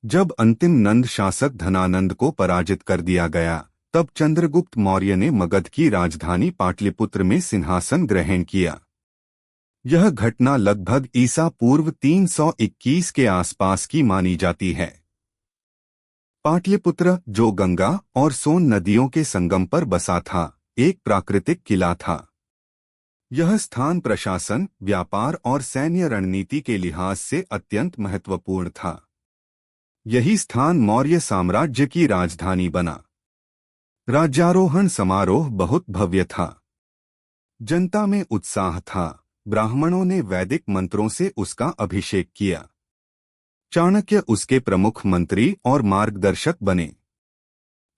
जब अंतिम नंद शासक धनानंद को पराजित कर दिया गया, तब चंद्रगुप्त मौर्य ने मगध की राजधानी पाटलिपुत्र में सिंहासन ग्रहण किया। यह घटना लगभग ईसा पूर्व 321 के आसपास की मानी जाती है। पाटलिपुत्र, जो गंगा और सोन नदियों के संगम पर बसा था, एक प्राकृतिक किला था। यह स्थान प्रशासन, व्यापार और सैन्य रणनीति के लिहाज से अत्यंत महत्वपूर्ण था। यही स्थान मौर्य साम्राज्य की राजधानी बना। राज्यारोहण समारोह बहुत भव्य था। जनता में उत्साह था। ब्राह्मणों ने वैदिक मंत्रों से उसका अभिषेक किया। चाणक्य उसके प्रमुख मंत्री और मार्गदर्शक बने।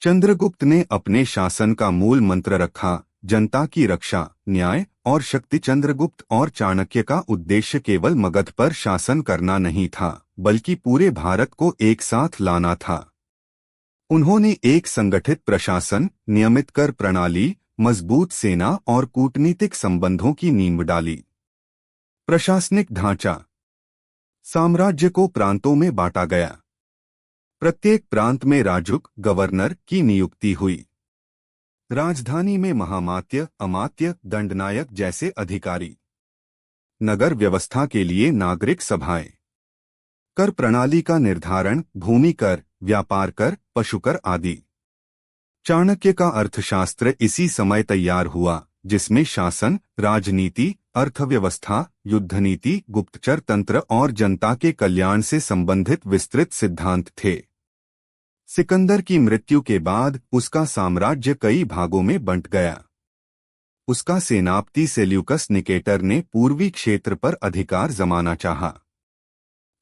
चंद्रगुप्त ने अपने शासन का मूल मंत्र रखा, जनता की रक्षा, न्याय और शक्ति। चंद्रगुप्त और चाणक्य का उद्देश्य केवल मगध पर शासन करना नहीं था, बल्कि पूरे भारत को एक साथ लाना था। उन्होंने एक संगठित प्रशासन, नियमित कर प्रणाली, मजबूत सेना और कूटनीतिक संबंधों की नींव डाली। प्रशासनिक ढांचा। साम्राज्य को प्रांतों में बांटा गया। प्रत्येक प्रांत में राजुक, गवर्नर की नियुक्ति हुई। राजधानी में महामात्य, अमात्य, दंडनायक जैसे अधिकारी। नगर व्यवस्था के लिए नागरिक सभाएं। कर प्रणाली का निर्धारण, भूमि कर, व्यापार कर, पशुकर आदि। चाणक्य का अर्थशास्त्र इसी समय तैयार हुआ, जिसमें शासन, राजनीति, अर्थव्यवस्था, युद्धनीति, गुप्तचर तंत्र और जनता के कल्याण से संबंधित विस्तृत सिद्धांत थे। सिकंदर की मृत्यु के बाद उसका साम्राज्य कई भागों में बंट गया। उसका सेनापति सेल्यूकस निकेटर ने पूर्वी क्षेत्र पर अधिकार जमाना चाहा।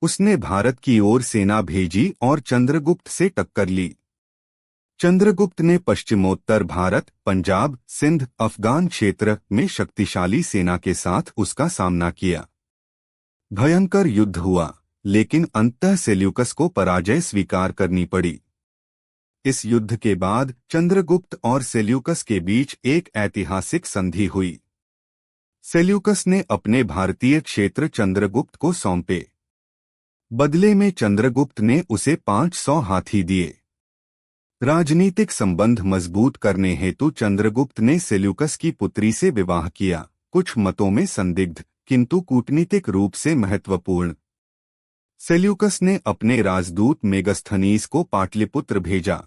उसने भारत की ओर सेना भेजी और चंद्रगुप्त से टक्कर ली। चंद्रगुप्त ने पश्चिमोत्तर भारत, पंजाब, सिंध, अफगान क्षेत्र में शक्तिशाली सेना के साथ उसका सामना किया। भयंकर युद्ध हुआ, लेकिन अंततः सेल्यूकस को पराजय स्वीकार करनी पड़ी। इस युद्ध के बाद चंद्रगुप्त और सेल्यूकस के बीच एक ऐतिहासिक संधि हुई। सेल्यूकस ने अपने भारतीय क्षेत्र चंद्रगुप्त को सौंपे। बदले में चंद्रगुप्त ने उसे 500 हाथी दिए। राजनीतिक संबंध मजबूत करने हेतु चंद्रगुप्त ने सेल्यूकस की पुत्री से विवाह किया, कुछ मतों में संदिग्ध किंतु कूटनीतिक रूप से महत्वपूर्ण। सेल्यूकस ने अपने राजदूत मेगस्थनीज को पाटलिपुत्र भेजा।